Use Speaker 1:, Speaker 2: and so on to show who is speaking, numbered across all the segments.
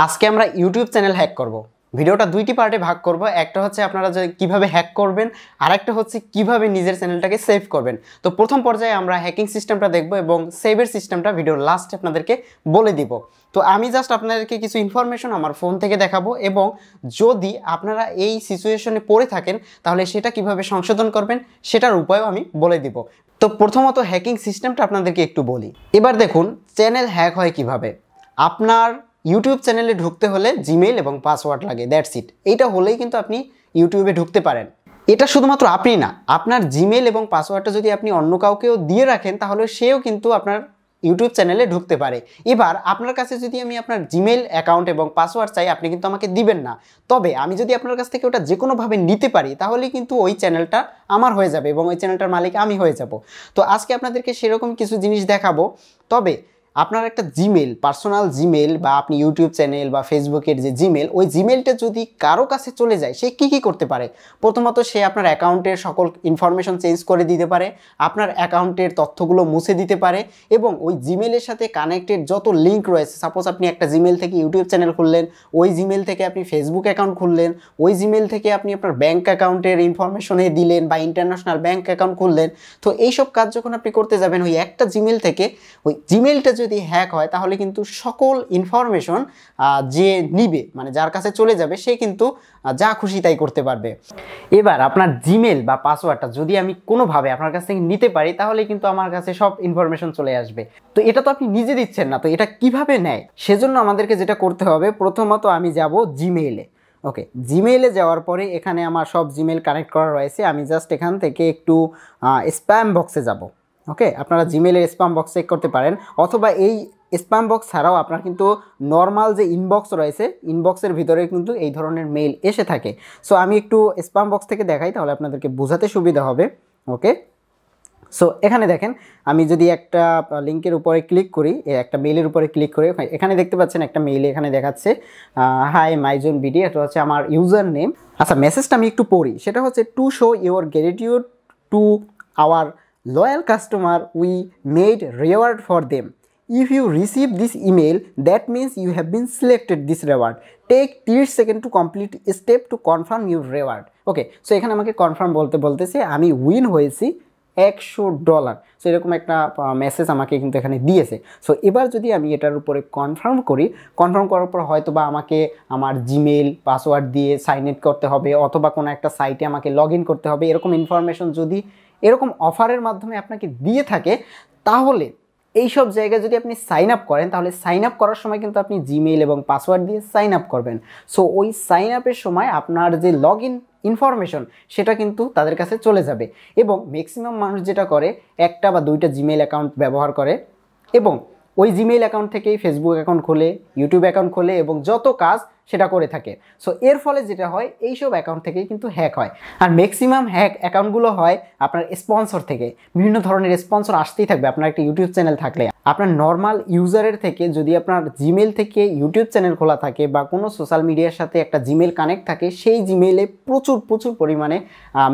Speaker 1: আজকে আমরা YouTube channel hack করব। ভিডিওটা দুইটি পার্টে ভাগ করব। একটা হচ্ছে আপনারা যে কিভাবে হ্যাক করবেন, আর একটা হচ্ছে কিভাবে নিজের চ্যানেলটাকে সেভ করবেন। তো প্রথম পর্যায়ে আমরা হ্যাকিং সিস্টেমটা দেখব এবং সেভের সিস্টেমটা ভিডিওর লাস্টে আপনাদেরকে বলে দিব। তো আমি জাস্ট আপনাদেরকে কিছু ইনফরমেশন আমার ফোন থেকে দেখাবো, এবং যদি আপনারা এই সিচুয়েশনে পড়ে থাকেন তাহলে সেটা কিভাবে সংশোধন করবেন সেটার উপায়ও আমি বলে দিব। তো প্রথমত হ্যাকিং সিস্টেমটা আপনাদেরকে একটু বলি। এবার দেখুন চ্যানেল হ্যাক হয় কিভাবে। আপনার ইউটিউব চ্যানেলে ঢুকতে হলে জিমেইল এবং পাসওয়ার্ড লাগে, দ্যাটস ইট। এইটা হলেই কিন্তু আপনি ইউটিউবে ঢুকতে পারেন। এটা শুধুমাত্র আপনি না, আপনার জিমেইল এবং পাসওয়ার্ডটা যদি আপনি অন্য কাউকেও দিয়ে রাখেন তাহলে সেও কিন্তু আপনার ইউটিউব চ্যানেলে ঢুকতে পারে। এবার আপনার কাছে যদি আমি আপনার জিমেইল অ্যাকাউন্ট এবং পাসওয়ার্ড চাই, আপনি কিন্তু আমাকে দিবেন না। তবে আমি যদি আপনার কাছ থেকে ওটা যে কোনোভাবে নিতে পারি তাহলেই কিন্তু ওই চ্যানেলটা আমার হয়ে যাবে এবং ওই চ্যানেলটার মালিক আমি হয়ে যাব। তো আজকে আপনাদেরকে সেরকম কিছু জিনিস দেখাবো। তবে আপনার একটা জিমেল, পার্সোনাল জিমেল, বা আপনি ইউটিউব চ্যানেল বা ফেসবুকের যে জিমেল, ওই জিমেলটা যদি কারো কাছে চলে যায় সে কী করতে পারে। প্রথমত সে আপনার অ্যাকাউন্টের সকল ইনফরমেশন চেঞ্জ করে দিতে পারে, আপনার অ্যাকাউন্টের তথ্যগুলো মুছে দিতে পারে, এবং ওই জিমেলের সাথে কানেক্টেড যত লিঙ্ক রয়েছে, সাপোজ আপনি একটা জিমেল থেকে ইউটিউব চ্যানেল খুললেন, ওই জিমেল থেকে আপনি ফেসবুক অ্যাকাউন্ট খুললেন, ওই জিমেল থেকে আপনি আপনার ব্যাঙ্ক অ্যাকাউন্টের ইনফরমেশনে দিলেন বা ইন্টারন্যাশনাল ব্যাঙ্ক অ্যাকাউন্ট খুললেন। তো এইসব কাজ যখন আপনি করতে যাবেন, ওই একটা জিমেল থেকে ওই জিমেলটা যদি হ্যাক হয় তাহলে কিন্তু সকল ইনফরমেশন যে নিবে, মানে যার কাছে চলে যাবে, সে কিন্তু যা খুশি তাই করতে পারবে। এবার আপনার জিমেল বা পাসওয়ার্ডটা যদি আমি কোনোভাবে আপনার কাছ থেকে নিতে পারি তাহলে কিন্তু আমার কাছে সব ইনফরমেশন চলে আসবে। তো এটা তো আপনি নিজে দিচ্ছেন না, তো এটা কিভাবে নেয়? সেজন্য আমাদেরকে যেটা করতে হবে, প্রথমত আমি যাব জিমেইলে। ওকে, জিমেইলে যাওয়ার পরে এখানে আমার সব জিমেল কানেক্ট করা রয়েছে। আমি জাস্ট এখান থেকে একটু স্প্যাম বক্সে যাব। ওকে, আপনারা জিমেলের স্প্যাম বক্স চেক করতে পারেন, অথবা এই স্প্যাম বক্স ছাড়াও আপনার কিন্তু নর্মাল যে ইনবক্স রয়েছে, ইনবক্সের ভিতরে কিন্তু এই ধরনের মেইল এসে থাকে। সো আমি একটু স্প্যাম বক্স থেকে দেখাই, তাহলে আপনাদেরকে বোঝাতে সুবিধা হবে। ওকে, সো এখানে দেখেন, আমি যদি একটা লিঙ্কের উপরে ক্লিক করি, একটা মেইলের উপরে ক্লিক করে এখানে দেখতে পাচ্ছেন একটা মেইলে এখানে দেখাচ্ছে হাই মাইজন বিডি, এটা হচ্ছে আমার ইউজার নেম। আচ্ছা, মেসেজটা আমি একটু পড়ি। সেটা হচ্ছে, to show your gratitude to our loyal customer, we made reward for them. If you receive this email, that means you have been selected this reward. Take 30 seconds to complete a step to confirm your reward. Okay, so এখানে আমাকে confirm বলতেছে আমি win হয়েছি $100। So এরকম একটা message আমাকে কিন্তু এখানে দিয়েছে। সো এবার যদি আমি এটার উপরে কনফার্ম করি, কনফার্ম করার পর হয়তো বা আমাকে আমার জিমেল পাসওয়ার্ড দিয়ে সাইন ইন করতে হবে, অথবা কোনো একটা সাইটে আমাকে লগ ইন করতে হবে। এরকম ইনফরমেশন যদি এরকম অফারের মাধ্যমে আপনাকে দিয়ে থাকে, তাহলে এইসব জায়গায় যদি আপনি সাইন আপ করেন, তাহলে সাইন আপ করার সময় কিন্তু আপনি জিমেইল এবং পাসওয়ার্ড দিয়ে সাইন আপ করবেন। সো ওই সাইন আপের সময় আপনার যে লগ ইন ইনফরমেশন সেটা কিন্তু তাদের কাছে চলে যাবে। এবং ম্যাক্সিমাম মানুষ যেটা করে, একটা বা দুইটা জিমেইল অ্যাকাউন্ট ব্যবহার করে এবং ওই জিমেইল অ্যাকাউন্ট থেকেই ফেসবুক অ্যাকাউন্ট খোলে, ইউটিউব অ্যাকাউন্ট খোলে এবং যত কাজ সেটা করে থাকে। সো এর ফলে যেটা হয়, এইসব অ্যাকাউন্ট থেকেই কিন্তু হ্যাক হয়। আর ম্যাক্সিমাম হ্যাক অ্যাকাউন্টগুলো হয় আপনার স্পন্সর থেকে। বিভিন্ন ধরনের স্পন্সর আসতেই থাকবে আপনার একটা ইউটিউব চ্যানেল থাকলে। আপনার নর্মাল ইউজারের থেকে যদি আপনার জিমেল থেকে ইউটিউব চ্যানেল খোলা থাকে বা কোনো সোশ্যাল মিডিয়ার সাথে একটা জিমেল কানেক্ট থাকে, সেই জিমেইলে প্রচুর পরিমাণে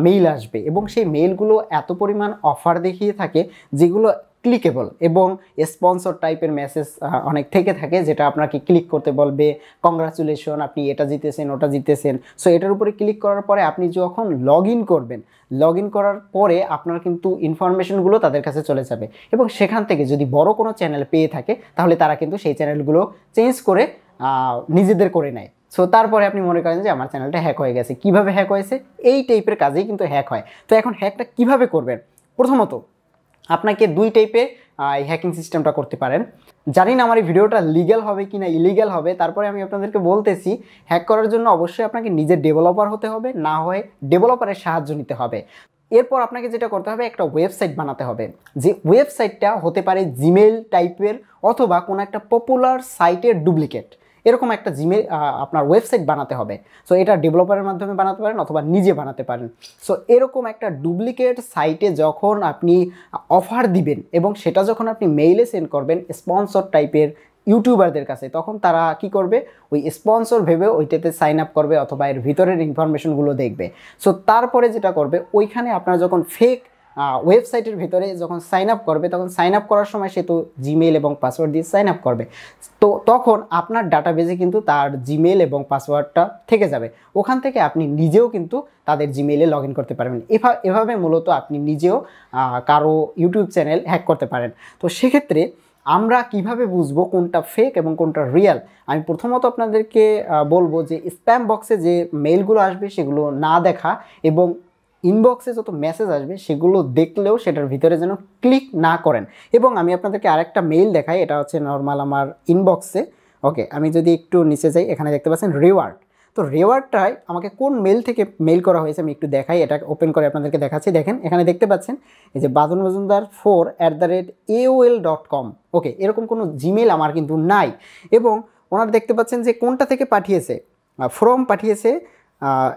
Speaker 1: মেইল আসবে, এবং সেই মেইলগুলো এত পরিমাণ অফার দেখিয়ে থাকে যেগুলো ক্লিকেবল, এবং স্পন্সর টাইপের মেসেজ অনেক থেকে থাকে, যেটা আপনাকে ক্লিক করতে বলবে, কংগ্রাচুলেশন আপনি এটা জিতেছেন ওটা জিতেছেন। সো এটার উপরে ক্লিক করার পরে আপনি যখন লগ ইন করবেন, লগ ইন করার পরে আপনার কিন্তু ইনফরমেশনগুলো তাদের কাছে চলে যাবে, এবং সেখান থেকে যদি বড় কোনো চ্যানেল পেয়ে থাকে তাহলে তারা কিন্তু সেই চ্যানেলগুলো চেঞ্জ করে নিজেদের করে নেয়। সো তারপরে আপনি মনে করেন যে আমার চ্যানেলটা হ্যাক হয়ে গেছে। কিভাবে হ্যাক হয়েছে? এই টাইপের কাজেই কিন্তু হ্যাক হয়। তো এখন হ্যাকটা কিভাবে করবেন? প্রথমত আপনাকে দুই টাইপের এই হ্যাকিং সিস্টেমটা করতে পারেন। জানি না আমার এই ভিডিওটা লিগ্যাল হবে কি না ইলিগ্যাল হবে, তারপরে আমি আপনাদেরকে বলতেছি, হ্যাক করার জন্য অবশ্যই আপনাকে নিজের ডেভেলপার হতে হবে, না হয় ডেভেলপারের সাহায্য নিতে হবে। এরপর আপনাকে যেটা করতে হবে, একটা ওয়েবসাইট বানাতে হবে। যে ওয়েবসাইটটা হতে পারে জিমেল টাইপের, অথবা কোনো একটা পপুলার সাইটের ডুপ্লিকেট। এরকম একটা জিমেল আপনার ওয়েবসাইট বানাতে হবে। সো এটা ডেভেলপারের মাধ্যমে বানাতে পারেন অথবা নিজে বানাতে পারেন। সো এরকম একটা ডুপ্লিকেট সাইটে যখন আপনি অফার দিবেন এবং সেটা যখন আপনি মেইলে সেন্ড করবেন স্পন্সর টাইপের ইউটিউবারদের কাছে, তখন তারা কি করবে, ওই স্পন্সর ভেবে ওইটাতে সাইন আপ করবে অথবা এর ভিতরের ইনফরমেশনগুলো দেখবে। সো তারপরে যেটা করবে, ওইখানে আপনারা যখন ফেক ওয়েবসাইটের ভিতরে যখন সাইন আপ করবে, তখন সাইন আপ করার সময় সে তো জিমেল এবং পাসওয়ার্ড দিয়ে সাইন আপ করবে। তো তখন আপনার ডাটাবেজে কিন্তু তার জিমেল এবং পাসওয়ার্ডটা থেকে যাবে। ওখান থেকে আপনি নিজেও কিন্তু তাদের জিমেইলে লগ ইন করতে পারবেন। এভাবে মূলত আপনি নিজেও কারো ইউটিউব চ্যানেল হ্যাক করতে পারেন। তো সেক্ষেত্রে আমরা কিভাবে বুঝবো কোনটা ফেক এবং কোনটা রিয়েল? আমি প্রথমত আপনাদেরকে বলবো যে স্প্যাম বক্সে যে মেইলগুলো আসবে সেগুলো না দেখা, এবং ইনবক্সে যত মেসেজ আসবে সেগুলো দেখলেও সেটার ভিতরে যেন ক্লিক না করেন। এবং আমি আপনাদেরকে আরেকটা মেইল দেখাই, এটা হচ্ছে নর্মাল আমার ইনবক্সে। ওকে, আমি যদি একটু নিচে যাই, এখানে দেখতে পাচ্ছেন রিওয়ার্ড। তো রিওয়ার্ডটাই আমাকে কোন মেল থেকে মেইল করা হয়েছে আমি একটু দেখাই, এটা ওপেন করে আপনাদেরকে দেখাচ্ছি। দেখেন এখানে দেখতে পাচ্ছেন এই যে বাদন মজুমদার 4@aol.com। ওকে, এরকম কোনো জিমেল আমার কিন্তু নাই। এবং ওনারা দেখতে পাচ্ছেন যে কোনটা থেকে পাঠিয়েছে, ফ্রম পাঠিয়েছে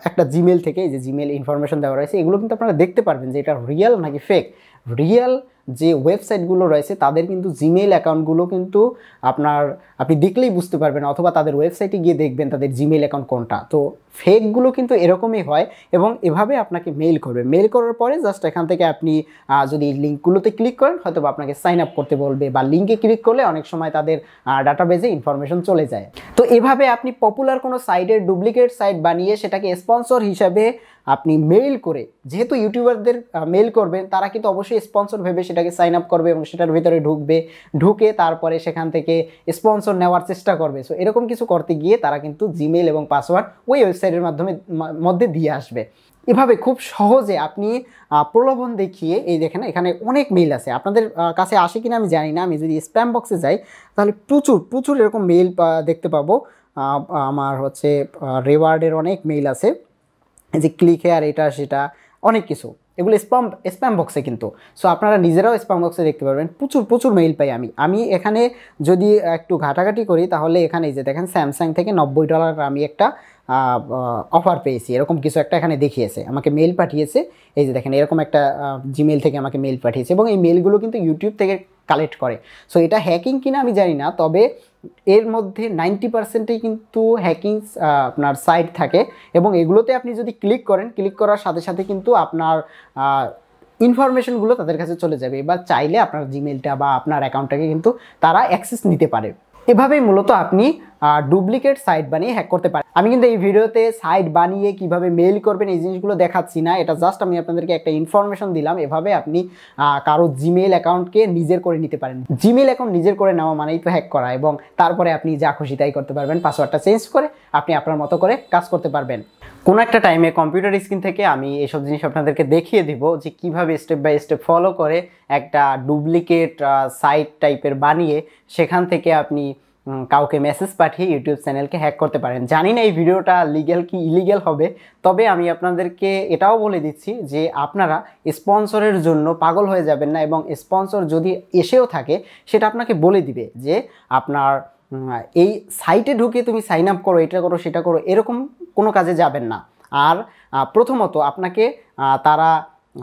Speaker 1: একটা জিমেল থেকে। এই যে জিমেল ইনফরমেশন দেওয়া রয়েছে, এগুলো কিন্তু আপনারা দেখতে পারবেন যে এটা রিয়েল নাকি ফেক। রিয়েল যে ওয়েবসাইটগুলো রয়েছে তাদের কিন্তু জিমেইল অ্যাকাউন্টগুলো কিন্তু আপনি দেখলেই বুঝতে পারবেন, অথবা তাদের ওয়েবসাইটে গিয়ে দেখবেন তাদের জিমেইল অ্যাকাউন্ট কোনটা। তো ফেকগুলো কিন্তু এরকমই হয়, এবং এভাবে আপনাকে মেইল করবে। মেইল করার পরে জাস্ট এখান থেকে আপনি যদি লিঙ্কগুলোতে ক্লিক করেন, হয়তো আপনাকে সাইন আপ করতে বলবে, বা লিঙ্কে ক্লিক করলে অনেক সময় তাদের ডাটাবেজে ইনফরমেশন চলে যায়। তো এভাবে আপনি পপুলার কোনো সাইটের ডুপ্লিকেট সাইট বানিয়ে সেটাকে স্পন্সর হিসাবে আপনি মেইল করে, যেহেতু ইউটিউবারদের মেইল করবেন, তারা কিন্তু অবশ্যই স্পন্সর ভেবে সেটাকে সাইন আপ করবে এবং সেটার ভিতরে ঢুকে তারপরে সেখান থেকে স্পন্সর নেওয়ার চেষ্টা করবে। সো এরকম কিছু করতে গিয়ে তারা কিন্তু জিমেইল এবং পাসওয়ার্ড ওই ওয়েবসাইটের মধ্যে দিয়ে আসবে। এভাবে খুব সহজে আপনি প্রলোভন দেখিয়ে, এই দেখেন এখানে অনেক মেইল আছে, আপনাদের কাছে আসে কিনা আমি জানি না। আমি যদি স্প্যাম বক্সে যাই তাহলে প্রচুর এরকম মেইল দেখতে পাবো। আমার হচ্ছে রিওয়ার্ডের অনেক মেইল আছে, এই যে ক্লিক হেয়ার, এটা সেটা অনেক কিছু, এগুলো স্প্যাম বক্সে কিন্তু। সো আপনারা নিজেরাও স্প্যাম বক্সে দেখতে পারবেন, প্রচুর মেইল পাই আমি এখানে যদি একটু ঘাটাঘাটি করি, তাহলে এখানে এই যে দেখেন স্যামসাং থেকে $90 আমি একটা অফার পেয়েছি, এরকম কিছু একটা এখানে দেখিয়েছে, আমাকে মেইল পাঠিয়েছে। এই যে দেখেন এরকম একটা জিমেইল থেকে আমাকে মেইল পাঠিয়েছে, এবং এই মেইলগুলো কিন্তু ইউটিউব থেকে কালেক্ট করে। সো এটা হ্যাকিং কিনা আমি জানি না, তবে এর মধ্যে 90%ই কিন্তু হ্যাকিং আপনার সাইট থাকে, এবং এগুলোতে আপনি যদি ক্লিক করার সাথে সাথে কিন্তু আপনার ইনফরমেশনগুলো তাদের কাছে চলে যাবে, বা চাইলে আপনার জিমেইলটা বা আপনার অ্যাকাউন্টটাকে কিন্তু তারা অ্যাক্সেস নিতে পারে। এভাবেই মূলত আপনি ডুপ্লিকেট সাইট বানিয়ে হ্যাক করতে পারেন। আমি কিন্তু এই ভিডিওতে সাইট বানিয়ে কিভাবে মেইল করবেন এই জিনিসগুলো দেখাচ্ছি না, এটা জাস্ট আমি আপনাদেরকে একটা ইনফরমেশন দিলাম। এভাবে আপনি কারো জিমেইল অ্যাকাউন্টকে নিজের করে নিতে পারেন। জিমেইল অ্যাকাউন্ট নিজের করে নেওয়া মানেই তো হ্যাক করা, এবং তারপরে আপনি যা খুশি তাই করতে পারবেন, পাসওয়ার্ডটা চেঞ্জ করে আপনি আপনার মতো করে কাজ করতে পারবেন। কোনো একটা টাইমে কম্পিউটার স্ক্রিন থেকে আমি এইসব জিনিস আপনাদেরকে দেখিয়ে দিব যে কিভাবে স্টেপ বাই স্টেপ ফলো করে একটা ডুপ্লিকেট সাইট টাইপের বানিয়ে সেখান থেকে আপনি কাউকে মেসেজ পাঠিয়ে ইউটিউব চ্যানেলকে হ্যাক করতে পারেন। জানি না এই ভিডিওটা লিগ্যাল কি ইলিগ্যাল হবে, তবে আমি আপনাদেরকে এটাও বলে দিচ্ছি যে আপনারা স্পন্সরের জন্য পাগল হয়ে যাবেন না, এবং স্পন্সর যদি এসেও থাকে সেটা আপনাকে বলে দিবে যে আপনার এই সাইটে ঢুকে তুমি সাইন আপ করো, এটা করো সেটা করো, এরকম কোনো কাজে যাবেন না। আর প্রথমত আপনাকে তারা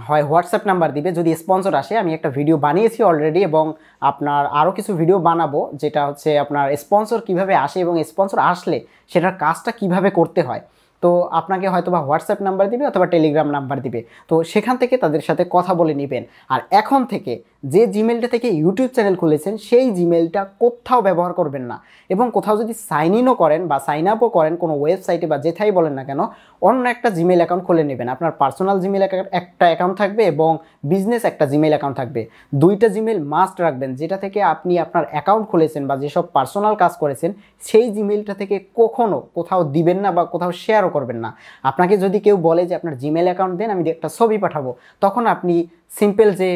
Speaker 1: হয় হোয়াটসঅ্যাপ নাম্বার দিবে যদি স্পন্সর আসে। আমি একটা ভিডিও বানিয়েছি অলরেডি, এবং আপনার আরও কিছু ভিডিও বানাবো, যেটা হচ্ছে আপনার স্পন্সর কিভাবে আসে এবং স্পন্সর আসলে সেটার কাজটা কিভাবে করতে হয়। তো আপনাকে হয়তো বা হোয়াটসঅ্যাপ নাম্বার দিবে অথবা টেলিগ্রাম নাম্বার দিবে, তো সেখান থেকে তাদের সাথে কথা বলে নেবেন। আর এখন থেকে যে জিমেলটা থেকে ইউটিউব চ্যানেল খুলেছেন সেই জিমেলটা কোথাও ব্যবহার করবেন না, এবং কোথাও যদি সাইন ইনও করেন বা সাইন আপও করেন কোনো ওয়েবসাইটে বা যেথাই বলেন না কেন, অন্য একটা জিমেল অ্যাকাউন্ট খুলে নেবেন। আপনার পার্সোনাল জিমেল একটা অ্যাকাউন্ট থাকবে এবং বিজনেস একটা জিমেল অ্যাকাউন্ট থাকবে। দুইটা জিমেল মাস্ট রাখবেন, যেটা থেকে আপনি আপনার অ্যাকাউন্ট খুলেছেন বা যেসব পার্সোনাল কাজ করেছেন সেই জিমেলটা থেকে কখনো কোথাও দিবেন না বা কোথাও শেয়ারও করবেন না। আপনাকে যদি কেউ বলে যে আপনার জিমেল অ্যাকাউন্ট দেন, আমি একটা ছবি পাঠাবো, তখন আপনি সিম্পল যে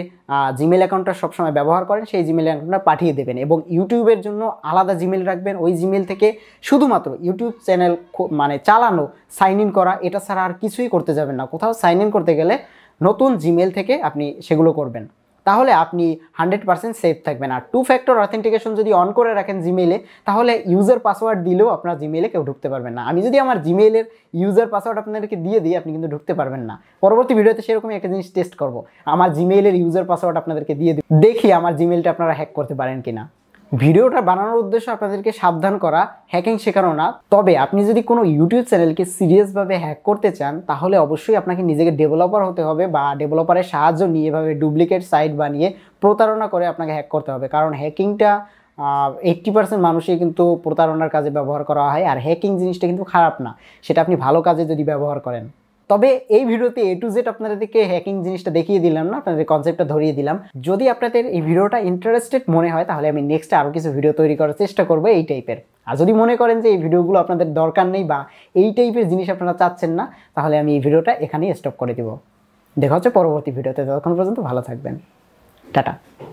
Speaker 1: জিমেল অ্যাকাউন্টটা সবসময় ব্যবহার করেন সেই জিমেল অ্যাকাউন্টটা পাঠিয়ে দেবেন, এবং ইউটিউবের জন্য আলাদা জিমেল রাখবেন। ওই জিমেল থেকে শুধুমাত্র ইউটিউব চ্যানেল মানে চালানো, সাইন ইন করা, এটা ছাড়া আর কিছুই করতে যাবেন না। কোথাও সাইন ইন করতে গেলে নতুন জিমেল থেকে আপনি সেগুলো করবেন, তাহলে আপনি 100% সেফ থাকবেন। আর 2 ফ্যাক্টর অথেন্টিকেশন যদি অন করে রাখেন জিমেইলে, তাহলে ইউজার পাসওয়ার্ড দিলেও আপনার জিমেইলে কেউ ঢুকতে পারবেন না। আমি যদি আমার জিমেইলের ইউজার পাসওয়ার্ড আপনাদেরকে দিয়ে দিই, আপনি কিন্তু ঢুকতে পারবেন না। পরবর্তী ভিডিওতে সেরকমই একটা জিনিস টেস্ট করব, আমার জিমেইলের ইউজার পাসওয়ার্ড আপনাদেরকে দিয়ে দিই, দেখি আমার জিমেইলটা আপনারা হ্যাক করতে পারেন কিনা। ভিডিওটা বানানোর উদ্দেশ্য আপনাদেরকে সাবধান করা, হ্যাকিং শেখানো না। তবে আপনি যদি কোনো ইউটিউব চ্যানেলকে সিরিয়াসভাবে হ্যাক করতে চান তাহলে অবশ্যই আপনাকে নিজেকে ডেভেলপার হতে হবে বা ডেভেলপারের সাহায্য নিয়ে এভাবে ডুপ্লিকেট সাইট বানিয়ে প্রতারণা করে আপনাকে হ্যাক করতে হবে। কারণ হ্যাকিংটা 80% মানুষই কিন্তু প্রতারণার কাজে ব্যবহার করা হয়। আর হ্যাকিং জিনিসটা কিন্তু খারাপ না, সেটা আপনি ভালো কাজে যদি ব্যবহার করেন। তবে এই ভিডিওতে A to Z আপনাদেরকে হ্যাকিং জিনিসটা দেখিয়ে দিলাম না, আপনাদের কনসেপ্টটা ধরিয়ে দিলাম। যদি আপনাদের এই ভিডিওটা ইন্টারেস্টেড মনে হয় তাহলে আমি নেক্সট আরও কিছু ভিডিও তৈরি করার চেষ্টা করবো এই টাইপের। আর যদি মনে করেন যে এই ভিডিওগুলো আপনাদের দরকার নেই বা এই টাইপের জিনিস আপনারা চাচ্ছেন না, তাহলে আমি এই ভিডিওটা এখানেই স্টপ করে দেবো। দেখা হচ্ছে পরবর্তী ভিডিওতে, ততক্ষণ পর্যন্ত ভালো থাকবেন। টাটা।